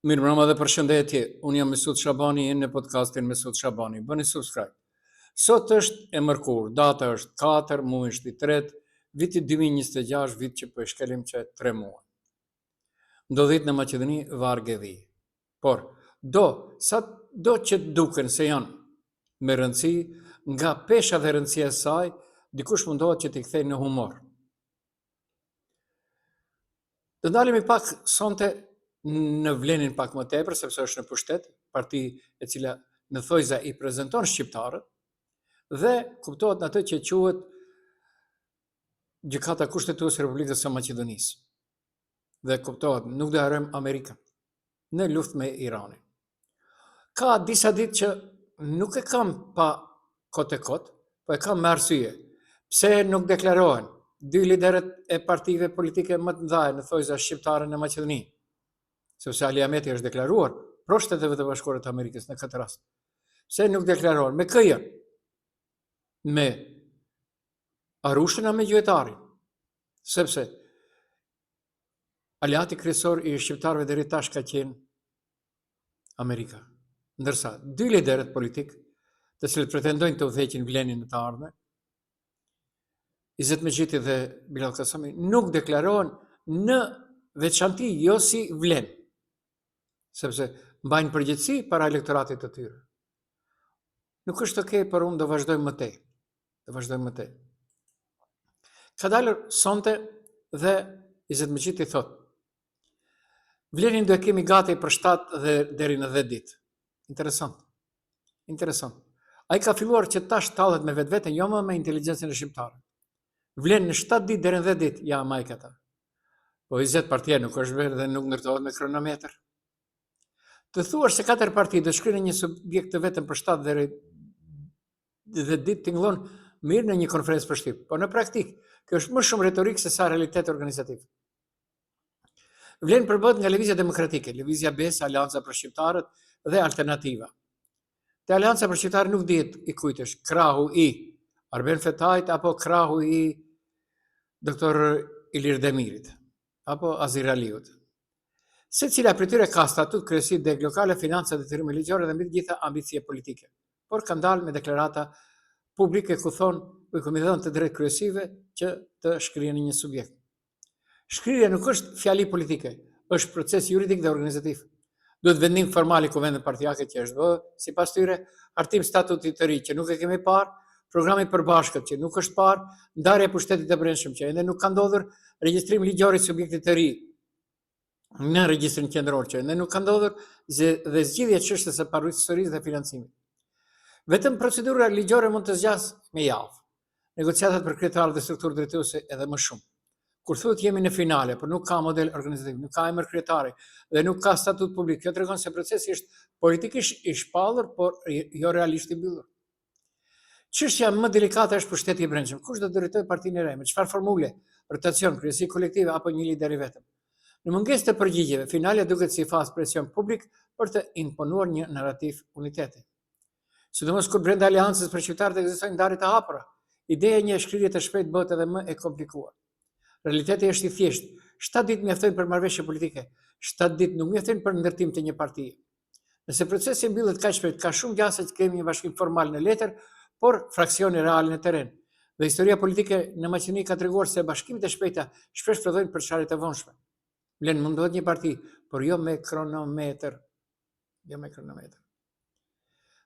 Mirë mbrëma dhe përshëndetje, unë jam Mesut Shabani në podcastin Mesut Shabani, bëni subscribe. Sot është e mërkur, data është 4 muaj i 3, viti 2026, vit që po e shkelim që 3 muaj. Ndodhit në Maqedoni varg e dhi. Por, do që duken se janë me rëndësi, nga pesha dhe rëndësia e saj, dikush mundohet që t'i kthej në humor. Të ndalemi pak sonte në vlenin pak më tepër, sepse është në pushtet, parti e cila në thojza i prezenton shqiptarët, dhe kuptohet në atë që quhet gjykata kushtetuese e Republikës së Maqedonisë. Dhe kuptohet, nuk do harrojmë Amerikën në luftë me Iranin. Ka disa ditë që nuk e kam pa kot e kot, po e kam me arsye. Pse nuk deklarohen dy liderët e partive politike më të mëdha në thojza shqiptare në Maqedoni? Sepse Ali Ahmeti është deklaruar pro Shteteve të Bashkuara të Amerikës në këtë rast. Pse nuk deklarohen me këjën? Me Arushën a me Gjuetarin? Sepse aliati kryesor i shqiptarëve deri tash ka qenë Amerika. Ndërsa dy liderët politik, të cilët pretendojnë të udhëheqin vlenin në të ardhmen, Izzet Megjiti dhe Bilal Kasami, nuk deklarohen në veçanti jo si vlen, sepse mbajnë përgjegjësi para elektoratit të tyre. Nuk është okay, por unë do vazhdojmë më tej. Ka dalur sonte dhe Izzet Megjiti thot, vlenin do e kemi gati për 7 dhe deri në 10 ditë. Interesant. Ai ka filluar që tash tallet me vetveten, jo më me inteligjencën e shqiptarëve. Vlen në 7 ditë deri në 10 ditë, ja ma e këta. Po Izzet partia nuk është verë dhe nuk ndërtohet me kronometër. Të thuash se 4 parti do shkruajnë një subjekt të vetëm për 7 deri 10 ditë tingëllon mirë në një konferencë për shtyp, por në praktik kjo është më shumë retorikë se sa realitet organizativ. Vlen përbëhet nga lëvizja demokratike, lëvizja BES, Aleanca për Shqiptarët dhe Alternativa. Te Aleanca për Shqiptarët nuk dihet i kujt është krahu i Arben Fetajt apo krahu i doktor Ilir Demirit apo Azir Aliut. Secila prej tyre ka statut, kryesi, deg lokale, financa, detyrim ligjore dhe mbi të gjitha ambicie politike. Por kanë dalë me deklarata publike ku thonë u kemi dhënë të drejtë kryesive që të shkrijnë një subjekt. Shkrirja nuk është fjali politike, është proces juridik dhe organizativ. Duhet vendim formal i kuvendit partijake që është bë, sipas tyre, hartim statutit të ri që nuk e kemi parë, programi përbashkët që nuk është parë, ndarja e pushtetit të brendshëm që ende nuk ka ndodhur, regjistrim ligjor i subjektit të ri në regjistrin qendror që ende nuk ka ndodhur dhe zgjidhja e çështjes së pasurisë dhe financimit. Vetëm procedura ligjore mund të zgjasë me javë. Negociatat për kryetarë dhe strukturë drejtuese edhe më shumë. Kur thuhet jemi në finale, por nuk ka model organizativ, nuk ka emër kryetari dhe nuk ka statut publik, kjo tregon se procesi është politikisht i shpallur, por jo realisht i mbyllur. Çështja më delikate është pushteti i brendshëm. Kush do drejtojë partinë e re? Me çfarë formule? Rotacion, kryesi kolektive apo një lider i vetëm? Në mungesë të përgjigjeve, finalja duket si fazë presion publik për të imponuar një narrativ uniteti. Sidomos kur brenda aleancës për shqiptarët ekzistojnë ndarje të hapura, ideja e një shkrirje të shpejtë bëhet edhe më e komplikuar. Realiteti është i thjeshtë. 7 ditë mjaftojnë për marrëveshje politike. 7 ditë nuk mjaftojnë për ndërtim të një partie. Nëse procesi mbyllet kaq shpejt, ka shumë gjasa që kemi një bashkim formal në letër, por fraksione reale në terren. Dhe historia politike në Maqedoni ka treguar se bashkimet e shpejta shpesh prodhojnë përçarje të vonshme. Vlen mundohet një parti, por jo me kronometër.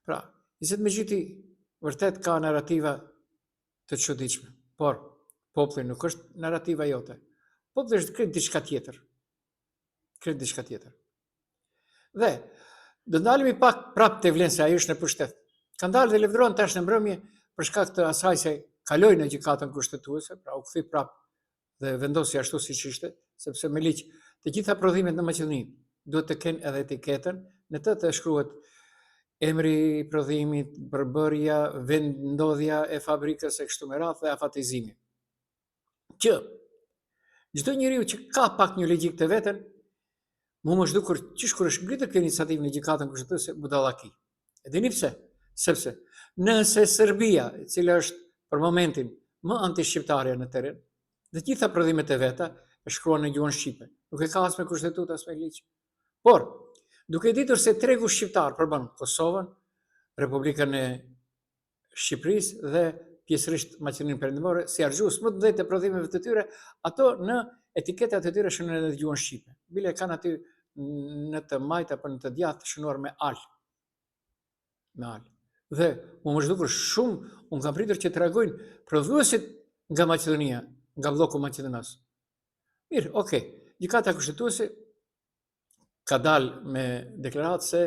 Pra, Izzet Megjiti vërtet ka narrativa të çuditshme, por populli nuk është narrativa jote. Populli është krejt diçka tjetër. Dhe do ndalemi pak prapë te vlen se ai është në pushtet. Ka dalë dhe lëvdron tash në mbrëmje për shkak të asaj se kaloi në gjykatën kushtetuese, pra u kthi prapë dhe vendosi ashtu siç ishte, sepse me ligj të gjitha prodhimet në Maqedoni duhet të kenë edhe etiketën, në të shkruhet emri i prodhimit, përbërja, vendndodhja e fabrikës e kështu me radhë dhe afatizimi. Që çdo njeriu që ka pak një logjik të veten, mu më zhdukur qysh kur është ngritur kjo iniciativë në gjykatën kushtetuese budallaki. E dini pse? Sepse nëse Serbia, e cila është për momentin më antishqiptarja në terren, dhe gjitha prodhimet e veta e shkruan në gjuhën shqipe. Nuk e ka as me kushtetutë as me ligj. Por Duke ditur se tregu shqiptar përbën Kosovën, Republikën e Shqipërisë dhe pjesërisht Maqedoninë Perëndimore, si argjues më të mëdhenj të prodhimeve të tyre, ato në etiketat e tyre shënojnë edhe gjuhën shqipe. Bile kanë aty në të majt apo në të djathtë shënuar me al. Me al. Dhe më zhdukur shumë, unë kam pritur që të reagojnë prodhuesit nga Maqedonia, nga bloku maqedonas. Mirë, okay. Gjykata kushtetuese ka dalë me deklaratë se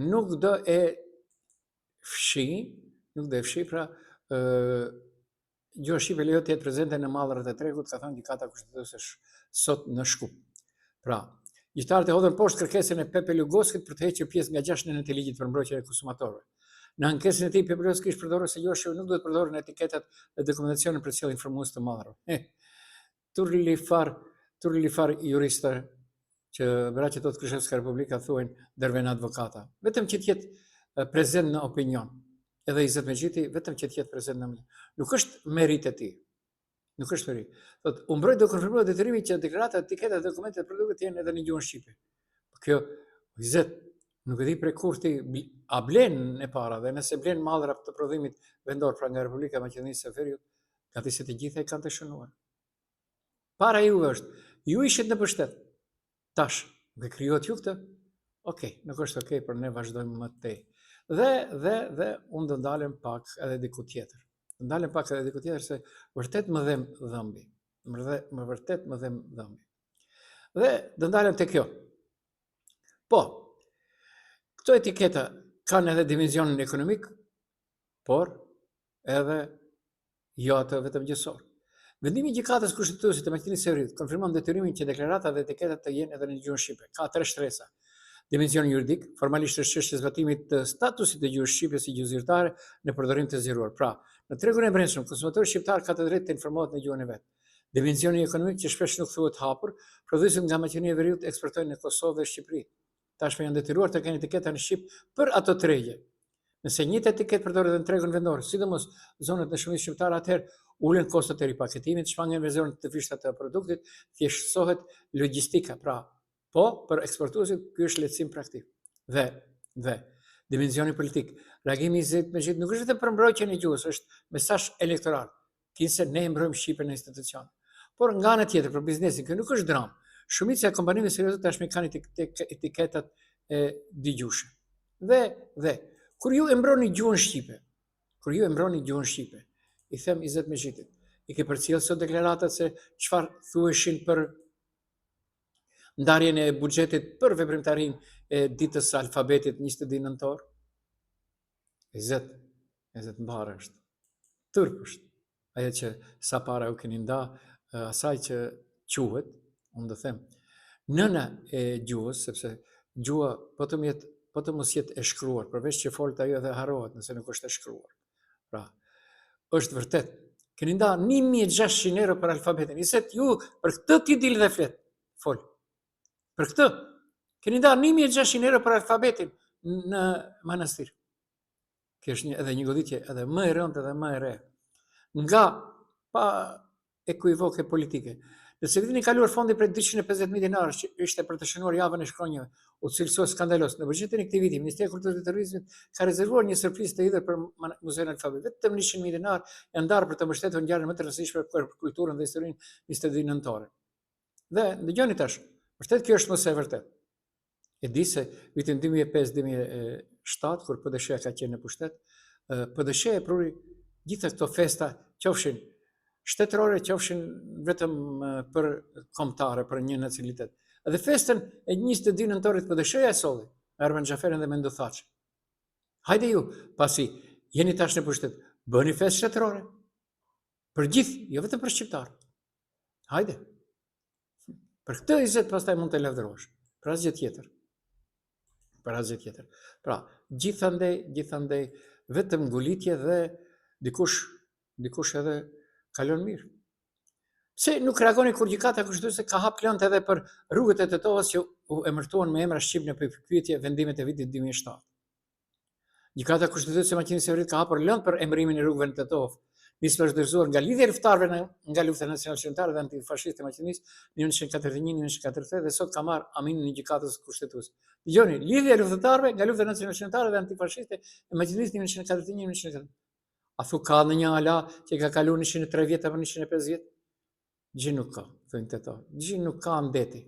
nuk do e fshi, pra gjuha shqipe lejohet të jetë prezente në mallrat e tregut, ka thënë gjykata kushtetuese sot në Shkup. Pra, gjyqtarët e hodhën poshtë kërkesën e Pepe Lugoskit për të hequr pjesë nga 69 e ligjit për mbrojtjen e konsumatorëve. Në ankesën e tij Pepe Lugoski ishte përdorur se gjuha shqipe nuk duhet përdorur në etiketat dhe dokumentacionin për cilë informues të mallrave. Turli far jurista që Braçet të Këshillska Republika thuajnë dërven advokata. Vetëm që të jetë prezent në opinion. Edhe Izet Mexhiti vetëm që të jetë prezent në opinion. Nuk është merit e tij. Nuk është merit. Thotë, u mbrojt do konfirmoj detyrimin që deklaratat, etiketat, dokumentet, produktet janë edhe në gjuhën shqipe. Kjo Izet nuk e di prej kur ti a blen e para dhe nëse blen mallra të prodhimit vendor pra nga Republika e Maqedonisë së Veriut, gati se të gjitha e kanë të shënuar. Para juve është, ju ishit në pushtet. Tash, dhe krijohet ju këtë? Okej, nuk është okej, por ne vazhdojmë më tej. Dhe unë do ndalem pak edhe diku tjetër. Ndalem pak edhe diku tjetër se vërtet më dhem dhëmbi. Më vërtet më dhem dhëmbi. Dhe do ndalem te kjo. Po, këto etiketa kanë edhe dimensionin ekonomik, por edhe jo atë vetëm gjësor. Vendimi i gjykatës kushtetuese të Maqedonisë së Veriut konfirmon detyrimin që deklaratat dhe etiketat të jenë edhe në gjuhën shqipe. Ka 3 shtresa. Dimensioni juridik, formalisht është çështje zbatimit të statusit të gjuhës shqipe si gjuhë zyrtare në përdorim të zgjeruar. Pra, në tregun e brendshëm, konsumatori shqiptar ka të drejtë të informohet në gjuhën e vet. Dimensioni ekonomik që shpesh nuk thuhet hapur, prodhuesit nga Maqedonia e Veriut eksportojnë në Kosovë dhe Shqipëri. Tashmë janë detyruar të kenë etiketa në shqip për ato tregje. Nëse një etiket përdoret në tregun vendor, sidomos zonat në shumicë shqiptare, atëherë ulen kostot e ripaketimit, shmangen versionet të vishta të produktit, thjeshtësohet logjistika. Pra, po për eksportuesit ky është lehtësim praktik. Dhe dimensioni politik. Reagimi i Izet Mexhit nuk është vetëm për mbrojtjen e gjuhës, është mesazh elektoral. Kinse ne mbrojmë shqipen në institucion. Por nga ana tjetër për biznesin, kjo nuk është dram. Shumica e kompanive serioze tashmë kanë etiketat e digjushme. Dhe kur ju e mbroni gjuhën shqipe, i them Izet Mexhitit, i ke përcjellë sot deklaratat se çfarë thuheshin për ndarjen e buxhetit për veprimtarinë e ditës së alfabetit 22 nëntor? Izet mbarë është. Turp është. Ajo që sa para u keni nda asaj që quhet, unë do them, nëna e gjuhës, sepse gjuha po të mos jetë e shkruar, përveç që folët ajo dhe harrohet nëse nuk është e shkruar. Pra, është vërtet. Keni nda 1.600 euro për alfabetin. Izet, ju për këtë ti dil dhe fol. Për këtë. Keni nda 1.600 euro për alfabetin në manastir. Kjo është edhe një goditje edhe më e rëndë edhe më e re. Nga pa ekuivoke politike. Nëse vitin i kaluar fondi për 250.000 dinarë që ishte për të shënuar javën e shkronjave, u cilësoi skandalos. Në buxhetin e këtij viti, Ministria e Kulturës dhe Turizmit ka rezervuar një surprizë të hidhur për Muzeun e Alfabetit. Vetëm 100.000 dinarë janë ndarë për të mbështetur ngjarjen më të rëndësishme për kulturën dhe historinë 22 nëntore. Dhe dëgjoni tash, vërtet kjo është mos e vërtet. E di se vitin 2005-2007 kur PDSH ka qenë në pushtet, PDSH e pruri gjitha këto festa, qofshin shtetërore, qofshin vetëm për kombëtare, për një nacionalitet. Edhe festën e 22 nëntorit PDSH-ja e solli, Ermen Xhaferin dhe Mendo Thaçi. Hajde ju, pasi jeni tash në pushtet, bëni festë shtetërore. Për gjithë, jo vetëm për shqiptar. Hajde. Për këtë Izet pastaj mund të lavdërosh. Për asgjë tjetër. Pra, gjithandej vetëm ngulitje dhe dikush edhe kalon mirë. Pse nuk reagoni kur gjykata kushtetuese ka hap lëndë edhe për rrugët e Tetovës që u emërtuan me emra shqip në përkthye vendimet e vitit 2007? Gjykata kushtetuese e Maqedonisë së Veriut ka hapur lëndë për emërimin e rrugëve në Tetovë nisë vazhdërzuar nga lidhja e luftarëve nga lufta nacionale shqiptare dhe antifashiste e Maqedonisë në 1941-1943 dhe sot ka marrë aminin e gjykatës kushtetuese. Dëgjoni, lidhja e luftëtarëve nga lufta nacionale shqiptare dhe antifashiste e Maqedonisë në 1941-1943. A thu ka në një ala që ka kalu 103 vjetë apo 105 vjetë? Gjë nuk ka, thënë të ta. Gjë nuk ka ndeti.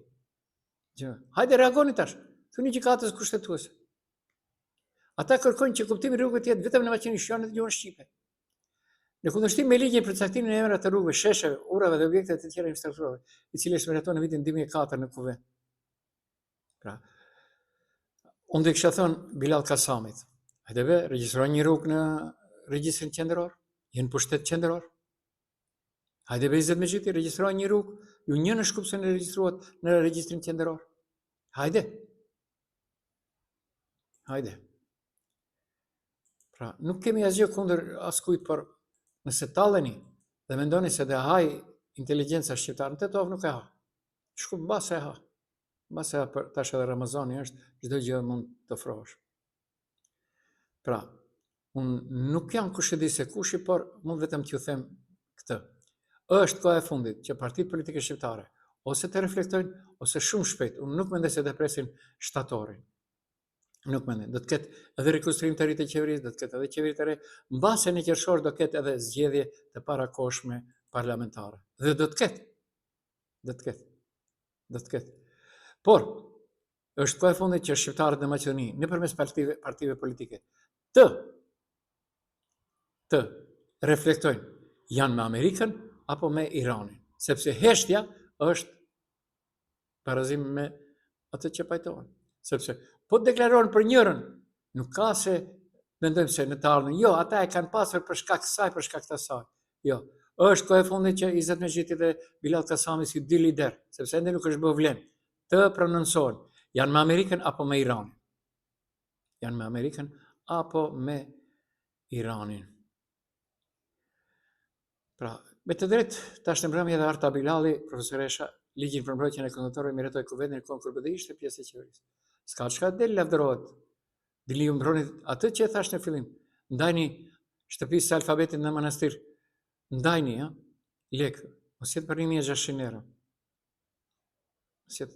Hajde reagoni tash, thuni gjykatës kushtetuese. Ata kërkojnë që kuptimi rrugëve të jetë vetëm në Maqedoni Shqiptare dhe gjuhën shqipe. Në kundërshtim me ligjin për caktimin e emrave të rrugëve, shesheve, urave dhe objekteve të tjera infrastrukturore, i cili është miratuar në vitin 2004 në Kuvend. Pra, unë do kisha thënë Bilal Kasamit, hajde regjistroni një rrugë në regjistrin qendror, jenë pushtet qendror. Hajde Izzet Mexhiti, regjistroni një rrugë, ju një në Shkupse në regjistruat në regjistrin qendror. Hajde. Hajde. Pra, nuk kemi asgjë kundër askujt, por nëse talleni dhe mendoni se dhe haj inteligjenca shqiptare në Tetov nuk e ha. Shku mbase e ha. Mbase e ha, për tash edhe Ramazani është, çdo gjë mund të ofrohesh. Pra, unë nuk jam kush e di se kushi, por mund vetëm t'ju them këtë. Është koha e fundit që partitë politike shqiptare ose të reflektojnë ose shumë shpejt, unë nuk mendoj se të presin shtatorin. Nuk mendoj. Do të ketë edhe rikonstruim të ri të qeverisë, do të ketë edhe qeveri të re, mbase në qershor do ketë edhe zgjedhje të parakohshme parlamentare. Dhe do të ketë. Do të ketë. Por është koha e fundit që shqiptarët në Maqedoni, nëpërmes partive politike, të reflektojnë janë me Amerikën apo me Iranin, sepse heshtja është barazim me atë që pajtohen. Sepse po deklarohen për njërën, nuk ka se mendojmë se në të ardhmen, jo, ata e kanë pasur për shkak kësaj, për shkak të asaj. Jo, është kohë e fundit që Izzet Mexhiti dhe Bilal Kasami si dy lider, sepse ende nuk është bërë vlen, të prononcohen, janë me Amerikën apo me Iranin. Janë me Amerikën apo me Iranin. Pra, me të drejtë, tash në mbrëmje dhe Arta Bilali, profesoresha, ligjin për mbrojtjen e këndvëtorëve miratoi Kuvendin e kohën kur BDI ishte pjesë e qeverisë. S'ka çka del lavdërohet. Dili ju mbroni atë që e thash në fillim. Ndajni shtëpisë së alfabetit në manastir. Ndajni, ja? Lekë. Mos jetë për 1600 euro. Mos jetë,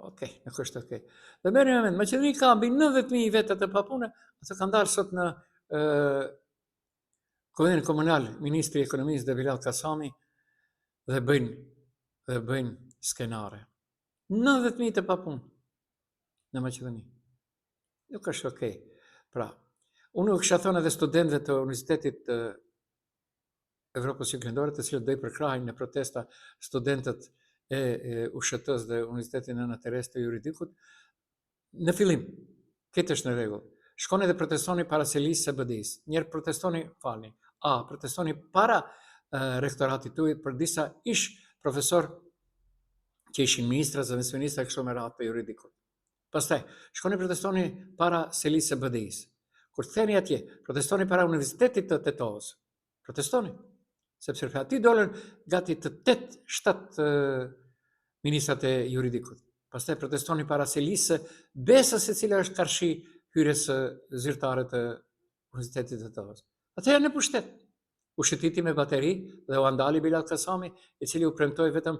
okej, nuk është okej. Dhe merrni mend, Maqedoni ka mbi 90.000 veta të papune, ato kanë dalë sot në Kuvendin komunal, ministri i ekonomisë dhe Bilal Kasami dhe bëjnë skenare. 90.000 të papunë në Maqedoni. Nuk është okej. Pra, unë u kisha thënë edhe studentëve të Universitetit të Evropës Juglindore, të cilët do i përkrahin në protesta studentët e USHT-s dhe Universitetit Nëna Teresë të Juridikut, në fillim, këtë është në rregull. Shkoni dhe protestoni para selisë së BDI-s. Njerë protestoni, falni. Protestoni para rektoratit tuaj për disa ish profesor që ishin ministra, zëvendësministra kështu me radhë të juridikut. Pastaj, shkoni protestoni para selisë së BDI-s. Kur theni atje, protestoni para Universitetit të Tetovës. Protestoni. Sepse aty dolën gati të 8-7 ministrat e juridikut. Pastaj protestoni para selisë besës e cila është karshi hyrjes zyrtare të Universitetit të Tetovës. Ata janë në pushtet. U shëtiti me bateri dhe u andali Bilal Kasami, i cili u premtoi vetëm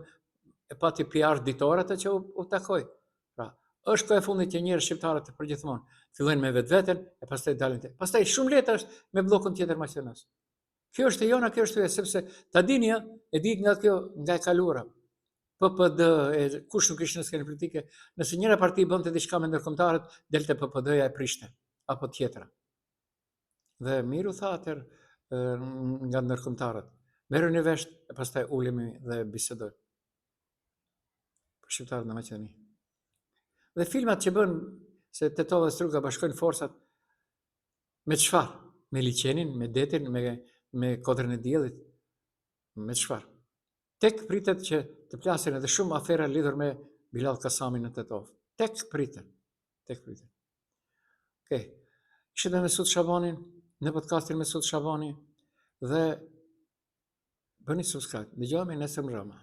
e pati PR ditor atë që u takoi. Pra, është kohë e fundit që njerëz shqiptarët të përgjithmonë fillojnë me vetveten e pastaj dalin te. Pastaj shumë lehtë është me bllokun tjetër maqedonas. Kjo është e jona, kjo është e sepse ta dini e di nga kjo nga e kaluara. PPD e kush nuk ishte në skenën politike, nëse njëra parti bënte diçka me ndërkombëtarët, delte PPD-ja e prishte apo tjetra. Dhe miru tha atër nga ndërkombëtarët. Merrni vesh e pastaj ulemi dhe bisedojmë. Për shqiptarët në Maqedoni. Dhe filmat që bën se Tetova dhe Struga bashkojnë forcat me çfarë? Me liçenin, me detin, me kodrën e diellit, me çfarë? Tek pritet që të plasin edhe shumë afera lidhur me Bilal Kasamin në Tetov. Tek pritet. Okej. Ishte me Mesut Shabanin, në podcastin Mesut Shabani dhe bëni subscribe. Dëgjojmë nesër mbrëmë.